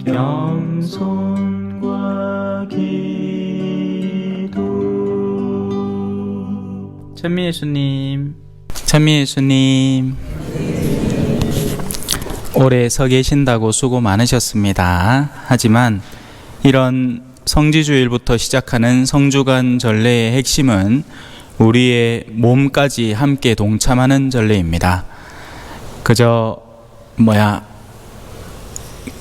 겸손과 기도. 천미예수님, 천미예수님, 오래 서 계신다고 수고 많으셨습니다. 하지만 이런 성지주일부터 시작하는 성주간 전례의 핵심은 우리의 몸까지 함께 동참하는 전례입니다. 그저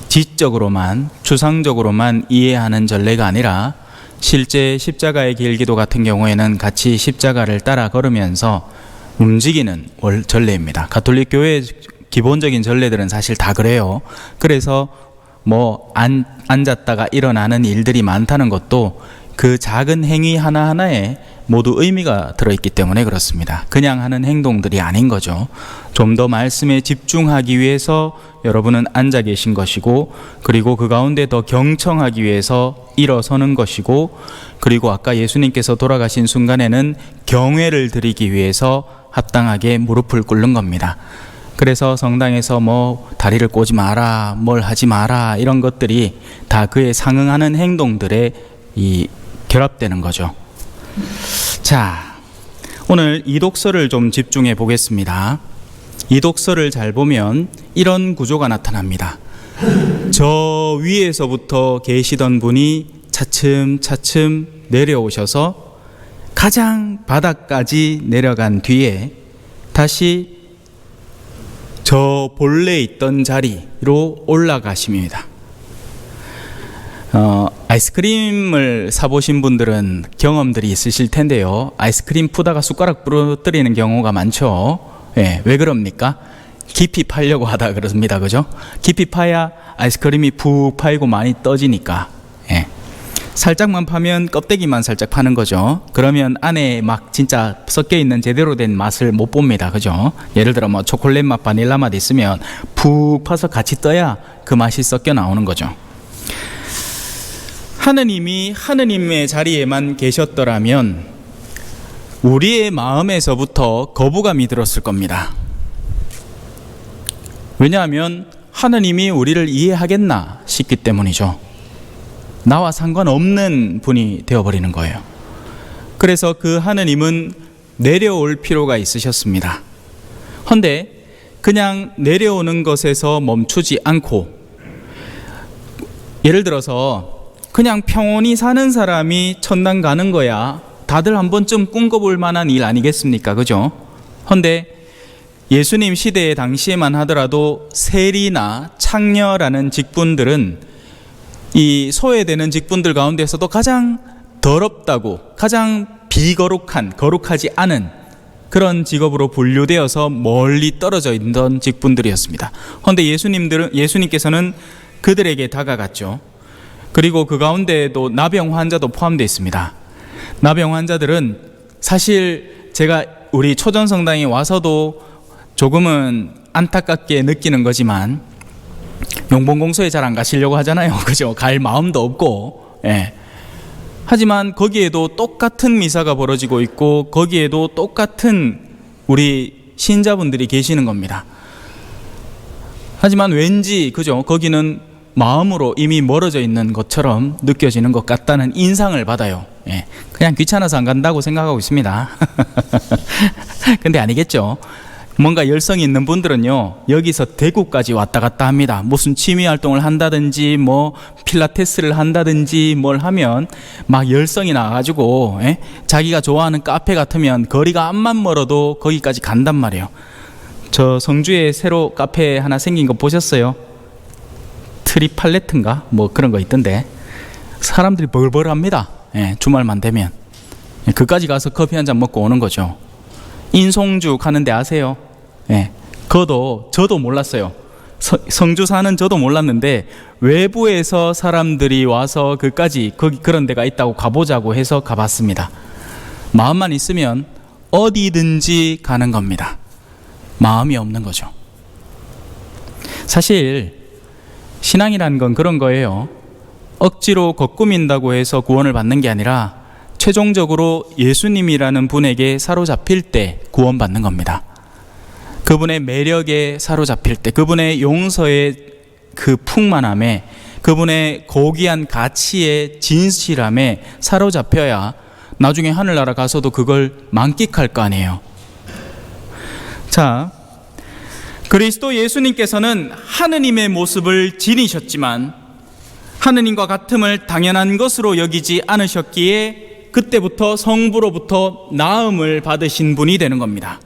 지적으로만, 추상적으로만 이해하는 전례가 아니라 실제 십자가의 길기도 같은 경우에는 같이 십자가를 따라 걸으면서 움직이는 전례입니다. 가톨릭 교회의 기본적인 전례들은 사실 다 그래요. 그래서 앉았다가 일어나는 일들이 많다는 것도 그 작은 행위 하나하나에 모두 의미가 들어있기 때문에 그렇습니다. 그냥 하는 행동들이 아닌 거죠. 좀 더 말씀에 집중하기 위해서 여러분은 앉아 계신 것이고, 그리고 그 가운데 더 경청하기 위해서 일어서는 것이고, 그리고 아까 예수님께서 돌아가신 순간에는 경외를 드리기 위해서 합당하게 무릎을 꿇는 겁니다. 그래서 성당에서 다리를 꼬지 마라, 뭘 하지 마라, 이런 것들이 다 그에 상응하는 행동들에 결합되는 거죠. 자, 오늘 이 독서를 좀 집중해 보겠습니다. 이 독서를 잘 보면 이런 구조가 나타납니다. 저 위에서부터 계시던 분이 차츰차츰 내려오셔서 가장 바닥까지 내려간 뒤에 다시 저 본래 있던 자리로 올라가십니다. 아이스크림을 사보신 분들은 경험들이 있으실 텐데요. 아이스크림 푸다가 숟가락 부러뜨리는 경우가 많죠. 예, 왜 그럽니까? 깊이 파려고 하다 그렇습니다. 그죠? 깊이 파야 아이스크림이 푹 파이고 많이 떠지니까. 예. 살짝만 파면 껍데기만 살짝 파는 거죠. 그러면 안에 막 진짜 섞여 있는 제대로 된 맛을 못 봅니다. 그죠? 예를 들어 초콜릿 맛, 바닐라 맛 있으면 푹 파서 같이 떠야 그 맛이 섞여 나오는 거죠. 하느님이 하느님의 자리에만 계셨더라면 우리의 마음에서부터 거부감이 들었을 겁니다. 왜냐하면 하느님이 우리를 이해하겠나 싶기 때문이죠. 나와 상관없는 분이 되어버리는 거예요. 그래서 그 하느님은 내려올 필요가 있으셨습니다. 헌데 그냥 내려오는 것에서 멈추지 않고, 예를 들어서 그냥 평온히 사는 사람이 천당 가는 거야 다들 한 번쯤 꿈꿔볼 만한 일 아니겠습니까? 그죠? 헌데 예수님 시대의 당시에만 하더라도 세리나 창녀라는 직분들은 이 소외되는 직분들 가운데서도 가장 더럽다고, 가장 비거룩한, 거룩하지 않은 그런 직업으로 분류되어서 멀리 떨어져 있던 직분들이었습니다. 그런데 예수님께서는 그들에게 다가갔죠. 그리고 그 가운데에도 나병 환자도 포함되어 있습니다. 나병 환자들은 사실 제가 우리 초전성당에 와서도 조금은 안타깝게 느끼는 거지만, 용봉공소에 잘 안 가시려고 하잖아요. 그죠? 갈 마음도 없고. 예. 하지만 거기에도 똑같은 미사가 벌어지고 있고, 거기에도 똑같은 우리 신자분들이 계시는 겁니다. 하지만 왠지 그죠? 거기는 마음으로 이미 멀어져 있는 것처럼 느껴지는 것 같다는 인상을 받아요. 예. 그냥 귀찮아서 안 간다고 생각하고 있습니다. 근데 아니겠죠. 뭔가 열성이 있는 분들은요, 여기서 대구까지 왔다 갔다 합니다. 무슨 취미 활동을 한다든지 필라테스를 한다든지 뭘 하면 막 열성이 나가지고, 예? 자기가 좋아하는 카페 같으면 거리가 암만 멀어도 거기까지 간단 말이에요. 저 성주에 새로 카페 하나 생긴 거 보셨어요? 트리팔레트인가? 그런 거 있던데 사람들이 벌벌합니다. 예, 주말만 되면. 예, 그까지 가서 커피 한잔 먹고 오는 거죠. 인송죽 하는데 아세요? 예, 저도 몰랐어요. 성주 사는 저도 몰랐는데 외부에서 사람들이 와서 그런 데가 있다고 가보자고 해서 가봤습니다. 마음만 있으면 어디든지 가는 겁니다. 마음이 없는 거죠. 사실 신앙이란 건 그런 거예요. 억지로 겉꾸민다고 해서 구원을 받는 게 아니라 최종적으로 예수님이라는 분에게 사로잡힐 때 구원받는 겁니다. 그분의 매력에 사로잡힐 때, 그분의 용서의 그 풍만함에 그분의 고귀한 가치의 진실함에 사로잡혀야 나중에 하늘나라 가서도 그걸 만끽할 거 아니에요. 자, 그리스도 예수님께서는 하느님의 모습을 지니셨지만 하느님과 같음을 당연한 것으로 여기지 않으셨기에 그때부터 성부로부터 나음을 받으신 분이 되는 겁니다.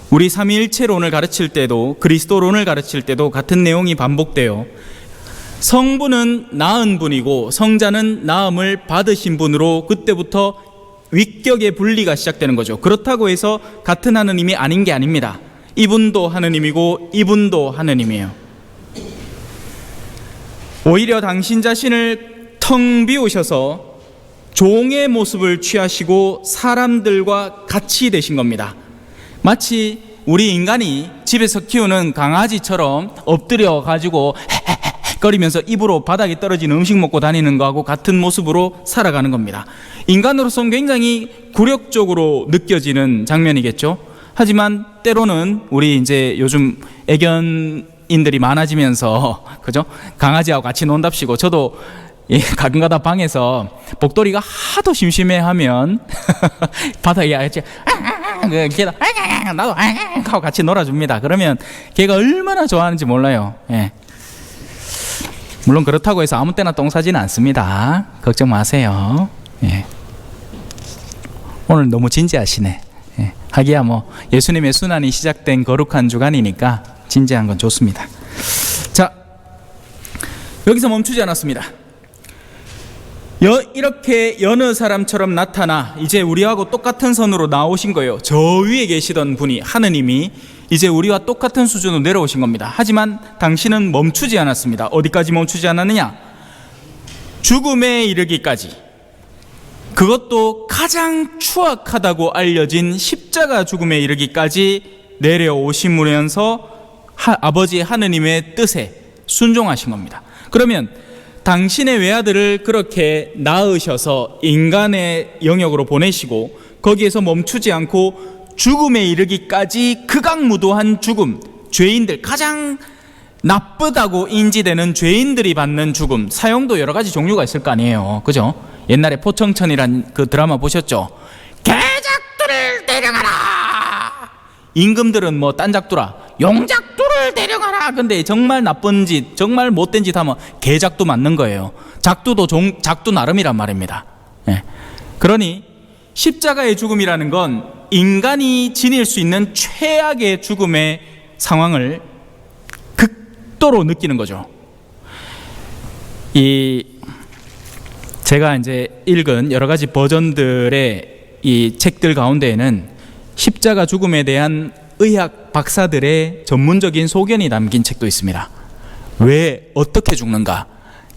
우리 삼위일체론을 가르칠 때도 그리스도론을 가르칠 때도 같은 내용이 반복돼요. 성부는 낳은 분이고 성자는 나음을 받으신 분으로 그때부터 위격의 분리가 시작되는 거죠. 그렇다고 해서 같은 하느님이 아닌 게 아닙니다. 이분도 하느님이고 이분도 하느님이에요. 오히려 당신 자신을 텅 비우셔서 종의 모습을 취하시고 사람들과 같이 되신 겁니다. 마치 우리 인간이 집에서 키우는 강아지처럼 엎드려 가지고 거리면서 입으로 바닥에 떨어진 음식 먹고 다니는 거하고 같은 모습으로 살아가는 겁니다. 인간으로서는 굉장히 굴욕적으로 느껴지는 장면이겠죠. 하지만 때로는 우리 이제 요즘 애견인들이 많아지면서 그죠? 강아지하고 같이 논답시고 저도 가끔가다 방에서 복돌이가 하도 심심해하면 바닥에 아저씨 걔도 나도 하고 같이 놀아줍니다. 그러면 걔가 얼마나 좋아하는지 몰라요. 예. 물론 그렇다고 해서 아무 때나 똥 싸지는 않습니다. 걱정 마세요. 예. 오늘 너무 진지하시네. 예. 하기야 뭐 예수님의 순환이 시작된 거룩한 주간이니까 진지한 건 좋습니다. 자, 여기서 멈추지 않았습니다. 이렇게 여느 사람처럼 나타나 이제 우리하고 똑같은 선으로 나오신 거예요. 저 위에 계시던 분이 하느님이 이제 우리와 똑같은 수준으로 내려오신 겁니다. 하지만 당신은 멈추지 않았습니다. 어디까지 멈추지 않았느냐? 죽음에 이르기까지. 그것도 가장 추악하다고 알려진 십자가 죽음에 이르기까지 내려오시면서 아버지 하느님의 뜻에 순종하신 겁니다. 그러면 당신의 외아들을 그렇게 낳으셔서 인간의 영역으로 보내시고 거기에서 멈추지 않고 죽음에 이르기까지 극악무도한 죽음, 죄인들, 가장 나쁘다고 인지되는 죄인들이 받는 죽음, 사형도 여러 가지 종류가 있을 거 아니에요. 그죠? 옛날에 포청천이란 그 드라마 보셨죠? 개작두를 데려가라! 임금들은 뭐 딴 작두라, 용작두를 데려가라! 근데 정말 나쁜 짓, 정말 못된 짓 하면 개작두 맞는 거예요. 작두도 작두 나름이란 말입니다. 예. 그러니 십자가의 죽음이라는 건 인간이 지닐 수 있는 최악의 죽음의 상황을 극도로 느끼는 거죠. 제가 이제 읽은 여러 가지 버전들의 이 책들 가운데에는 십자가 죽음에 대한 의학 박사들의 전문적인 소견이 담긴 책도 있습니다. 왜 어떻게 죽는가?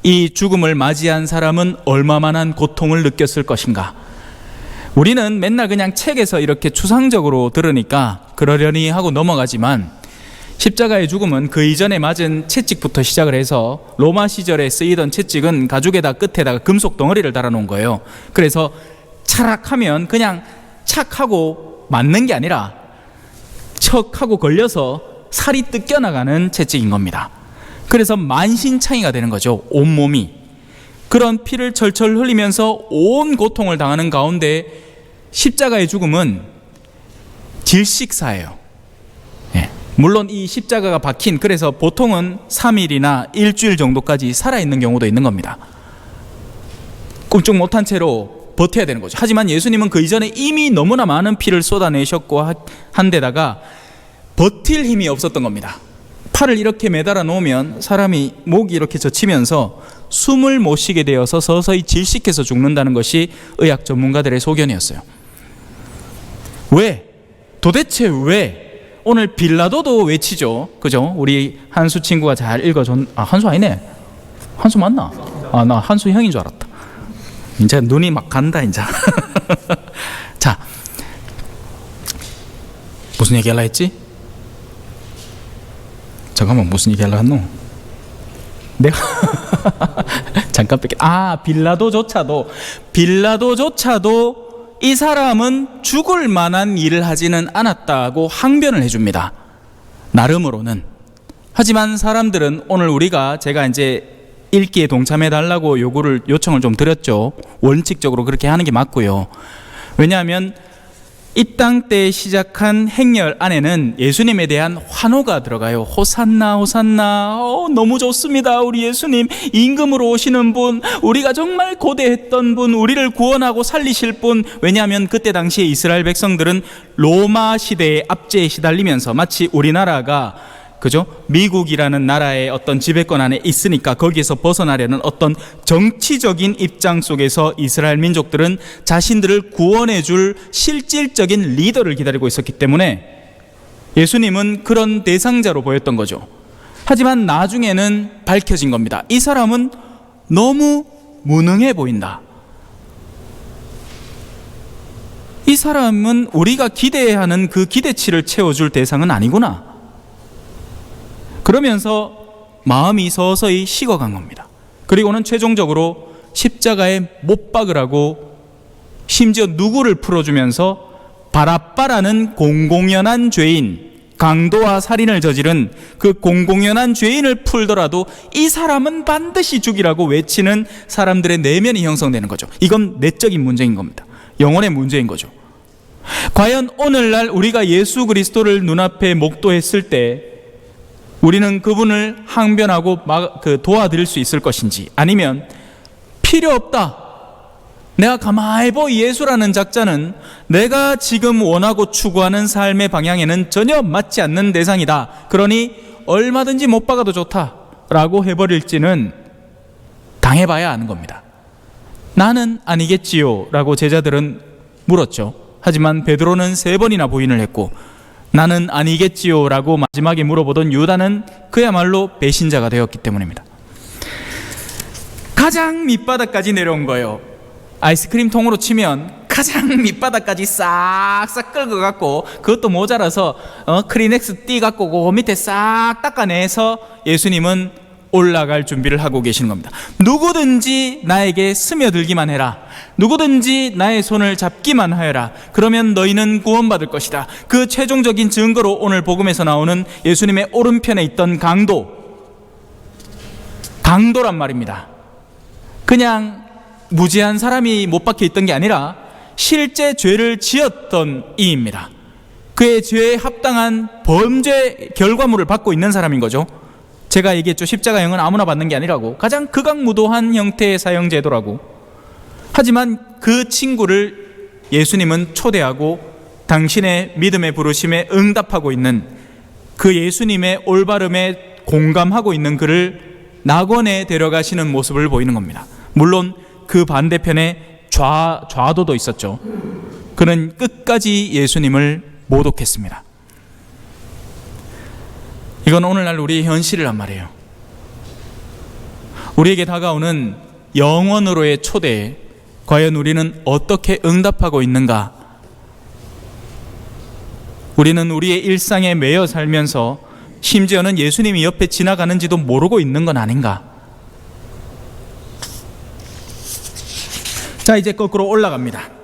이 죽음을 맞이한 사람은 얼마만한 고통을 느꼈을 것인가? 우리는 맨날 그냥 책에서 이렇게 추상적으로 들으니까 그러려니 하고 넘어가지만 십자가의 죽음은 그 이전에 맞은 채찍부터 시작을 해서 로마 시절에 쓰이던 채찍은 가죽에다 끝에다가 금속 덩어리를 달아놓은 거예요. 그래서 차락하면 그냥 착하고 맞는 게 아니라 척하고 걸려서 살이 뜯겨나가는 채찍인 겁니다. 그래서 만신창이가 되는 거죠. 온몸이. 그런 피를 철철 흘리면서 온 고통을 당하는 가운데 십자가의 죽음은 질식사예요. 예. 물론 이 십자가가 박힌, 그래서 보통은 3일이나 일주일 정도까지 살아있는 경우도 있는 겁니다. 꿈쩍 못한 채로 버텨야 되는 거죠. 하지만 예수님은 그 이전에 이미 너무나 많은 피를 쏟아내셨고 한 데다가 버틸 힘이 없었던 겁니다. 팔을 이렇게 매달아 놓으면 사람이 목이 이렇게 젖히면서 숨을 못 쉬게 되어서 서서히 질식해서 죽는다는 것이 의학 전문가들의 소견이었어요. 왜? 도대체 왜? 오늘 빌라도도 외치죠. 그죠? 우리 한수 친구가 잘 읽어줬. 한수 아니네. 한수 맞나? 나 한수 형인 줄 알았다. 이제 눈이 막 간다 이제. 자, 무슨 얘기 하려 했지? 잠깐만, 무슨 얘기 하려 했노? 내가 잠깐 뺄게. 빌라도조차도 이 사람은 죽을 만한 일을 하지는 않았다고 항변을 해줍니다. 나름으로는. 하지만 사람들은 오늘 제가 이제 읽기에 동참해달라고 요청을 좀 드렸죠. 원칙적으로 그렇게 하는 게 맞고요. 왜냐하면 이 땅 때 시작한 행렬 안에는 예수님에 대한 환호가 들어가요. 호산나 호산나, 너무 좋습니다. 우리 예수님 임금으로 오시는 분, 우리가 정말 고대했던 분, 우리를 구원하고 살리실 분. 왜냐하면 그때 당시에 이스라엘 백성들은 로마 시대의 압제에 시달리면서 마치 우리나라가 그죠? 미국이라는 나라의 어떤 지배권 안에 있으니까 거기에서 벗어나려는 어떤 정치적인 입장 속에서 이스라엘 민족들은 자신들을 구원해 줄 실질적인 리더를 기다리고 있었기 때문에 예수님은 그런 대상자로 보였던 거죠. 하지만 나중에는 밝혀진 겁니다. 이 사람은 너무 무능해 보인다. 이 사람은 우리가 기대하는 그 기대치를 채워줄 대상은 아니구나. 그러면서 마음이 서서히 식어간 겁니다. 그리고는 최종적으로 십자가에 못 박으라고 심지어 누구를 풀어주면서 바라빠라는 공공연한 죄인, 강도와 살인을 저지른 그 공공연한 죄인을 풀더라도 이 사람은 반드시 죽이라고 외치는 사람들의 내면이 형성되는 거죠. 이건 내적인 문제인 겁니다. 영혼의 문제인 거죠. 과연 오늘날 우리가 예수 그리스도를 눈앞에 목도했을 때 우리는 그분을 항변하고 도와드릴 수 있을 것인지, 아니면 필요 없다, 내가 가만히 보 예수라는 작자는 내가 지금 원하고 추구하는 삶의 방향에는 전혀 맞지 않는 대상이다, 그러니 얼마든지 못 박아도 좋다 라고 해버릴지는 당해봐야 아는 겁니다. 나는 아니겠지요 라고 제자들은 물었죠. 하지만 베드로는 3번이나 부인을 했고, 나는 아니겠지요 라고 마지막에 물어보던 유다는 그야말로 배신자가 되었기 때문입니다. 가장 밑바닥까지 내려온 거예요. 아이스크림 통으로 치면 가장 밑바닥까지 싹싹 끌고 갔고, 그것도 모자라서 크리넥스 띠 갖고 그 밑에 싹 닦아내서 예수님은 올라갈 준비를 하고 계시는 겁니다. 누구든지 나에게 스며들기만 해라, 누구든지 나의 손을 잡기만 하여라, 그러면 너희는 구원받을 것이다. 그 최종적인 증거로 오늘 복음에서 나오는 예수님의 오른편에 있던 강도란 말입니다. 그냥 무지한 사람이 못 박혀 있던 게 아니라 실제 죄를 지었던 이입니다. 그의 죄에 합당한 범죄 결과물을 받고 있는 사람인 거죠. 제가 얘기했죠. 십자가형은 아무나 받는 게 아니라고. 가장 극악무도한 형태의 사형제도라고. 하지만 그 친구를 예수님은 초대하고 당신의 믿음의 부르심에 응답하고 있는, 그 예수님의 올바름에 공감하고 있는 그를 낙원에 데려가시는 모습을 보이는 겁니다. 물론 그 반대편에 좌도도 있었죠. 그는 끝까지 예수님을 모독했습니다. 이건 오늘날 우리의 현실이란 말이에요. 우리에게 다가오는 영원으로의 초대에 과연 우리는 어떻게 응답하고 있는가? 우리는 우리의 일상에 매여 살면서 심지어는 예수님이 옆에 지나가는지도 모르고 있는 건 아닌가? 자, 이제 거꾸로 올라갑니다.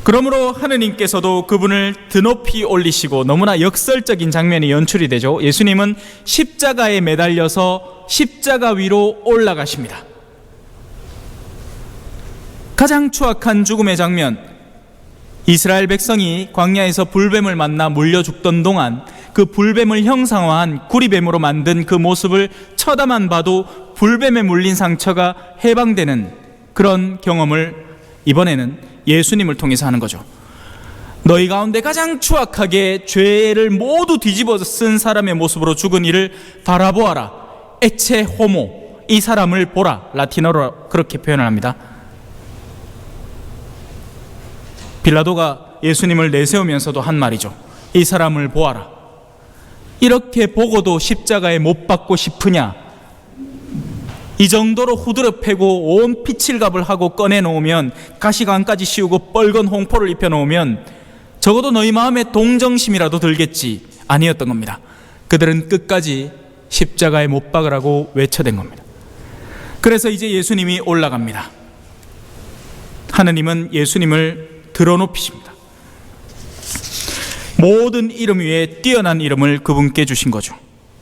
그러므로 하느님께서도 그분을 드높이 올리시고, 너무나 역설적인 장면이 연출이 되죠. 예수님은 십자가에 매달려서 십자가 위로 올라가십니다. 가장 추악한 죽음의 장면, 이스라엘 백성이 광야에서 불뱀을 만나 물려 죽던 동안 그 불뱀을 형상화한 구리뱀으로 만든 그 모습을 쳐다만 봐도 불뱀에 물린 상처가 해방되는 그런 경험을 이번에는 예수님을 통해서 하는 거죠. 너희 가운데 가장 추악하게 죄를 모두 뒤집어 쓴 사람의 모습으로 죽은 이를 바라보아라. 에체 호모, 이 사람을 보라. 라틴어로 그렇게 표현을 합니다. 빌라도가 예수님을 내세우면서도 한 말이죠. 이 사람을 보아라. 이렇게 보고도 십자가에 못 박고 싶으냐? 이 정도로 후드려 패고 온 피칠갑을 하고 꺼내놓으면, 가시관까지 씌우고 뻘건 홍포를 입혀놓으면 적어도 너희 마음에 동정심이라도 들겠지. 아니었던 겁니다. 그들은 끝까지 십자가에 못 박으라고 외쳐댄 겁니다. 그래서 이제 예수님이 올라갑니다. 하느님은 예수님을 드러높이십니다. 모든 이름 위에 뛰어난 이름을 그분께 주신 거죠.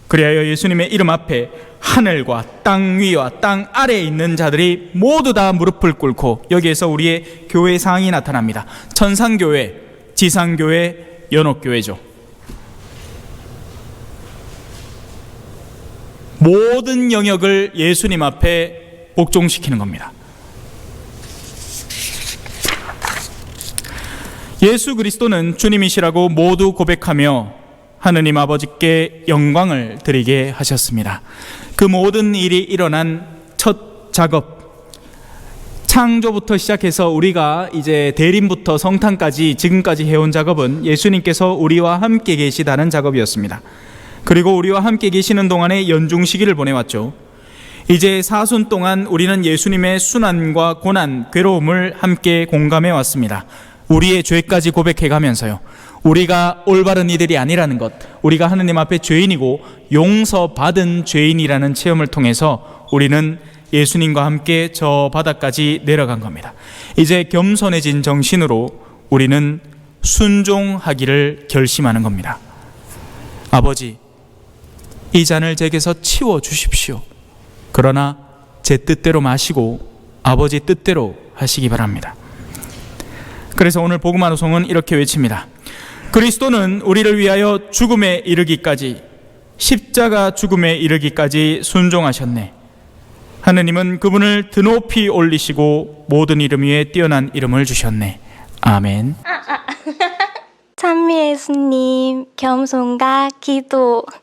그리하여 예수님의 이름 앞에 하늘과 땅 위와 땅 아래에 있는 자들이 모두 다 무릎을 꿇고, 여기에서 우리의 교회 상이 나타납니다. 천상교회, 지상교회, 연옥교회죠. 모든 영역을 예수님 앞에 복종시키는 겁니다. 예수 그리스도는 주님이시라고 모두 고백하며 하느님 아버지께 영광을 드리게 하셨습니다. 그 모든 일이 일어난 첫 작업, 창조부터 시작해서 우리가 이제 대림부터 성탄까지 지금까지 해온 작업은 예수님께서 우리와 함께 계시다는 작업이었습니다. 그리고 우리와 함께 계시는 동안에 연중 시기를 보내왔죠. 이제 사순 동안 우리는 예수님의 순환과 고난, 괴로움을 함께 공감해 왔습니다. 우리의 죄까지 고백해 가면서요, 우리가 올바른 이들이 아니라는 것, 우리가 하느님 앞에 죄인이고 용서받은 죄인이라는 체험을 통해서 우리는 예수님과 함께 저 바다까지 내려간 겁니다. 이제 겸손해진 정신으로 우리는 순종하기를 결심하는 겁니다. 아버지, 이 잔을 제게서 치워 주십시오. 그러나 제 뜻대로 마시고 아버지 뜻대로 하시기 바랍니다. 그래서 오늘 복음 방송은 이렇게 외칩니다. 그리스도는 우리를 위하여 죽음에 이르기까지, 십자가 죽음에 이르기까지 순종하셨네. 하느님은 그분을 드높이 올리시고 모든 이름 위에 뛰어난 이름을 주셨네. 아멘. 찬미 예수님, 겸손과 기도.